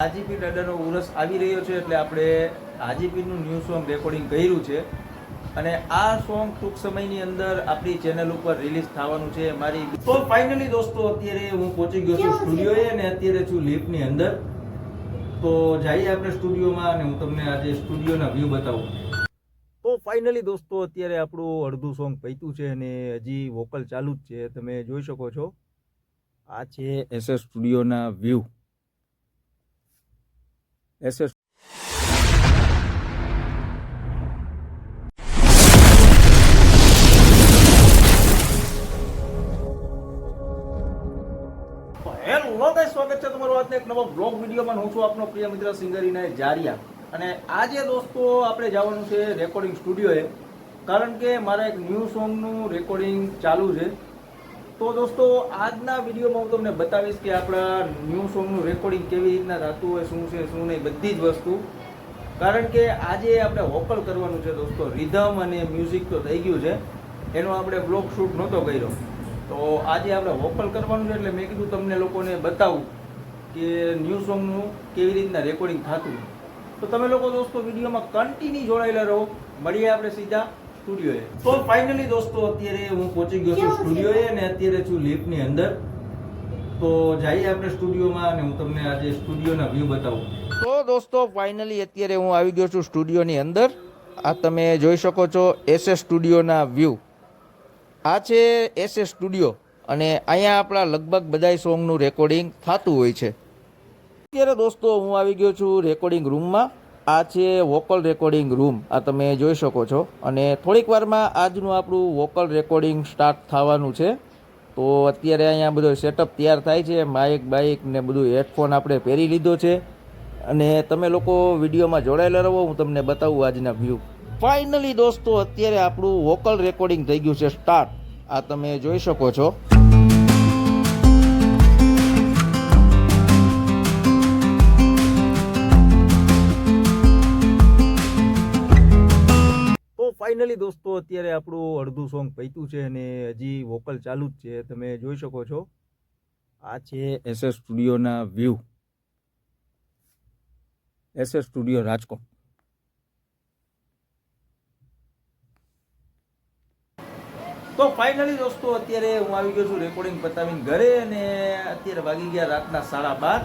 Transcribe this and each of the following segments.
આજીપી દાદાનો ઉરસ આવી રહ્યો છે એટલે આપણે આજીપીનું ન્યૂ સોંગ રેકોર્ડિંગ કર્યું છે અને આ સોંગ ટૂંક સમયની અંદર આપણી ચેનલ ઉપર રિલીઝ થવાનું છે મારી. તો ફાઇનલી દોસ્તો અત્યારે હું પહોંચી ગયો છું સ્ટુડિયોએ અને અત્યારે છું લિફ્ટની અંદર. તો જઈએ આપણે સ્ટુડિયોમાં અને હું તમને આજે સ્ટુડિયોના વ્યૂ બતાવું. તો ફાઇનલી દોસ્તો અત્યારે આપણું અડધું સોંગ પત્યું છે અને હજી વોકલ ચાલુ જ છે. તમે જોઈ શકો છો આ છે એસએસ સ્ટુડિયોના વ્યૂ. એસએસ હેલો ગાઈસ, સ્વાગત છે તમારું આજના એક નવા બ્લોગ વિડીયોમાં. હું છું આપનો પ્રિય મિત્ર સિંગર ઇનાયત જારિયા અને આજે દોસ્તો આપણે જવાનું છે રેકોર્ડિંગ સ્ટુડિયોએ, કારણ કે મારા એક ન્યૂ સોંગનું રેકોર્ડિંગ ચાલુ છે. તો દોસ્તો આજના વિડીયોમાં હું તમને બતાવીશ કે આપણા ન્યૂ સોંગનું રેકોર્ડિંગ કેવી રીતના થતું હોય, શું છે શું નહીં, બધી જ વસ્તુ. કારણ કે આજે આપણે વોકલ કરવાનું છે દોસ્તો. રિધમ અને મ્યુઝિક તો થઈ ગયું છે, એનો આપણે બ્લોગ શૂટ નહોતો કર્યો. તો આજે આપણે વોકલ કરવાનું છે એટલે મેં કીધું તમને લોકોને બતાવું કે ન્યૂ સોંગનું કેવી રીતના રેકોર્ડિંગ થતું. તો તમે લોકો દોસ્તો વિડીયોમાં કન્ટિન્યુ જોડાયેલા રહો. મળીએ આપણે સીધા સ્ટુડિયોએ. તો ફાઇનલી દોસ્તો અત્યારે હું પહોંચી ગયો છું સ્ટુડિયોએ અને અત્યારે છું લિફ્ટની અંદર. તો જઈએ આપણે સ્ટુડિયોમાં અને હું તમને આજે સ્ટુડિયોના વ્યૂ બતાવું. તો દોસ્તો ફાઇનલી અત્યારે હું આવી ગયો છું સ્ટુડિયોની અંદર. આ તમે જોઈ શકો છો એસએસ સ્ટુડિયોના વ્યૂ. આ છે એસએસ સ્ટુડિયો અને અહીંયા આપણા લગભગ બધા સોંગનું રેકોર્ડિંગ થતું હોય છે. અત્યારે દોસ્તો હું આવી ગયો છું રેકોર્ડિંગ રૂમમાં. આ છે વોકલ રેકોર્ડિંગ રૂમ, આ તમે જોઈ શકો છો. અને થોડીક વારમાં આજનું આપણું વોકલ રેકોર્ડિંગ સ્ટાર્ટ થવાનું છે. તો અત્યારે અહીંયા બધો સેટઅપ તૈયાર થાય છે. માઇક બાઇક ને બધું હેડફોન આપણે પહેરી લીધો છે અને તમે લોકો વિડીયોમાં જોડાયેલા રહો. હું તમને બતાવું આજના વ્યૂ. ફાઇનલી દોસ્તો અત્યારે આપણું વોકલ રેકોર્ડિંગ થઈ ગયું છે સ્ટાર્ટ. આ તમે જોઈ શકો છો. ફાઇનલી દોસ્તો અત્યારે આપણું અડધું સોંગ પત્યું છે અને હજી વોકલ ચાલુ જ છે. તમે જોઈ શકો છો આ છે એસએસ સ્ટુડિયોના વ્યૂ. SS studio Rajkot. તો ફાઇનલી દોસ્તો અત્યારે હું આવી ગયો છું રેકોર્ડિંગ પતાવીને ઘરે અને અત્યારે વાગી ગયા રાતના 12:30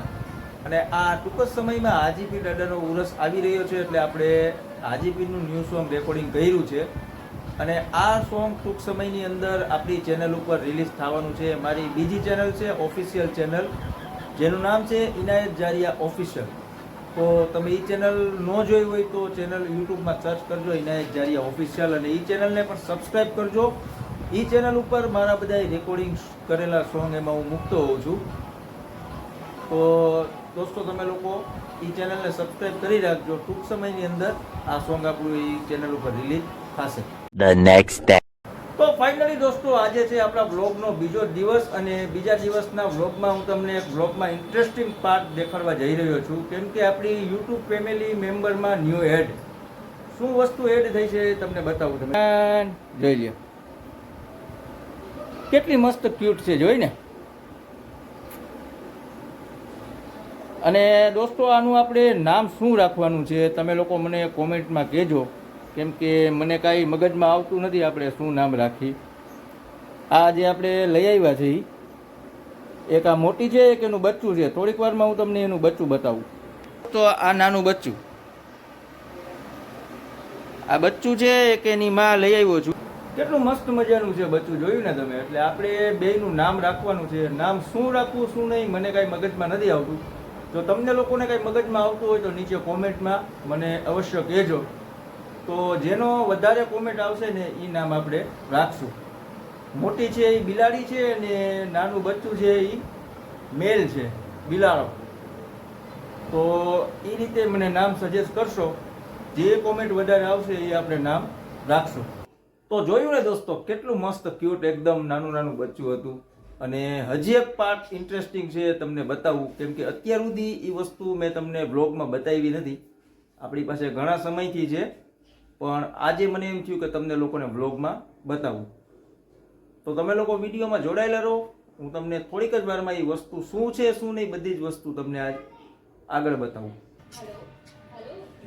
અને આ ટૂંક જ સમયમાં આજીપી દાદાનો ઉરસ આવી રહ્યો છે એટલે આપણે આજીપીનું ન્યૂ સોંગ રેકોર્ડિંગ કર્યું છે અને આ સોંગ ટૂંક સમયની અંદર આપણી ચેનલ ઉપર રિલીઝ થવાનું છે. મારી બીજી ચેનલ છે, ઓફિશિયલ ચેનલ, જેનું નામ છે ઇનાયત જારિયા ઓફિશિયલ. તો તમે એ ચેનલ ન જોઈ હોય તો ચેનલ યુટ્યુબમાં સર્ચ કરજો ઇનાયત જારિયા ઓફિશિયલ અને એ ચેનલને પણ સબસ્ક્રાઈબ કરજો. એ ચેનલ ઉપર મારા બધા રેકોર્ડિંગ કરેલા સોંગ એમાં હું મૂકતો હોઉં છું. તો દોસ્તો તમે લોકો એ ચેનલને સબસ્ક્રાઇબ કરી રાખજો. ટૂંક સમયની અંદર આ સોંગ આપણું એ ચેનલ ઉપર રિલીઝ થશે. The next day. તો ફાઇનલી દોસ્તો આજે છે આપણા બ્લોગનો બીજો દિવસ અને બીજા દિવસના બ્લોગમાં હું તમને એક બ્લોગમાં ઇન્ટરેસ્ટિંગ પાર્ટ દેખાડવા જઈ રહ્યો છું. કેમ કે આપણી યુટ્યુબ ફેમિલી મેમ્બરમાં ન્યૂ એડ શું વસ્તુ એડ થઈ છે એ તમને બતાવું. તમે જોઈ લ્યો કેટલી મસ્ત ક્યુટ છે, જોઈ ને. અને દોસ્તો આનું આપણે નામ શું રાખવાનું છે તમે લોકો મને કોમેન્ટમાં કહેજો, કેમ કે મને કાંઈ મગજમાં આવતું નથી આપણે શું નામ રાખી. આ જે આપણે લઈ આવ્યા છે એક આ મોટી છે, એક એનું બચ્ચું છે. થોડીક વારમાં હું તમને એનું બચ્ચું બતાવું. તો આ નાનું બચ્ચું, આ બચ્ચું છે એક એની માં લઈ આવ્યો છું. કેટલું મસ્ત મજાનું છે બચ્ચું, જોયું ને તમે. એટલે આપણે બેયનું નામ રાખવાનું છે. નામ શું રાખવું શું નહીં મને કાંઈ મગજમાં નથી આવતું. જો તમને લોકોને કંઈ મગજમાં આવતું હોય તો નીચે કોમેન્ટમાં મને અવશ્ય કહેજો. તો જેનો વધારે કોમેન્ટ આવશે ને એ નામ આપણે રાખશું. મોટી છે એ બિલાડી છે અને નાનું બચ્ચું છે એ મેલ છે, બિલાડો. તો એ રીતે મને નામ સજેસ્ટ કરશો. જે કોમેન્ટ વધારે આવશે એ આપણે નામ રાખશું. તો જોયું ને દોસ્તો કેટલું મસ્ત ક્યુટ એકદમ નાનું નાનું બચ્ચું હતું. અને હજી એક પાર્ટ ઇન્ટરેસ્ટિંગ છે તમને બતાવું, કેમ કે અત્યાર સુધી એ વસ્તુ મેં તમને બ્લોગમાં બતાવી નથી. આપણી પાસે ઘણા સમયથી છે પણ આજે મને એમ થયું કે તમને લોકોને બ્લોગમાં બતાવું. તો તમે લોકો વિડીયોમાં જોડાયેલા રહો. હું તમને થોડીક જ વારમાં એ વસ્તુ શું છે શું નહીં બધી જ વસ્તુ તમને આજ આગળ બતાવું.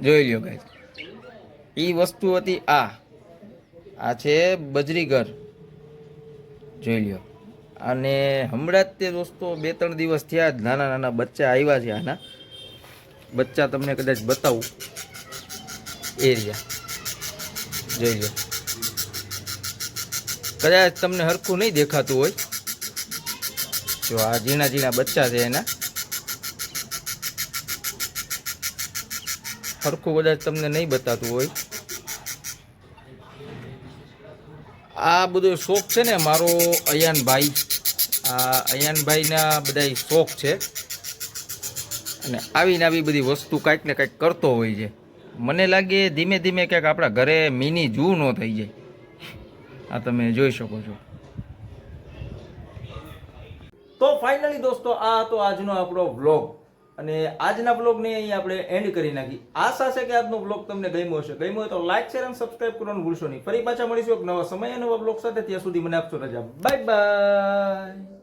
જોઈ લ્યો ગાઈસ, એ વસ્તુ હતી આ છે બજરીગર, જોઈ લ્યો. અને હમણાં જ તે દોસ્તો 2-3 દિવસ થયા જ નાના નાના બચ્ચા આવ્યા છે. આના બચ્ચા તમને કદાચ બતાવું, એરિયા જોઈ લો. કદાચ તમને હરખું નહીં દેખાતું હોય, જો આ ઝીણા ઝીણા બચ્ચા છે એના, હરખું કદાચ તમને નહીં બતાતું હોય. આ બધો શોખ છે ને મારો અયાનભાઈ, આ અયાનભાઈના બધા શોખ છે. અને આવી બધી વસ્તુ કાંઈક ને કાંઈક કરતો હોય છે. મને લાગે ધીમે ધીમે ક્યાંક આપણા ઘરે મિની જૂ ન થઈ જાય. આ તમે જોઈ શકો છો. તો ફાઇનલી દોસ્તો આ હતો આજનો આપણો વ્લોગ, અને આજના વ્લોગને અહીં આપણે એન્ડ કરી નાખી. આશા છે કે આજનો વ્લોગ તમને ગમ્યો હશે. ગમ્યો હોય તો લાઈક, શેર અને સબસ્ક્રાઇબ કરવાનું ભૂલશો નહીં. ફરી પાછા મળીશું એક નવા સમય નવા વ્લોગ સાથે. ત્યાં સુધી મને આપશો રજા. Bye bye.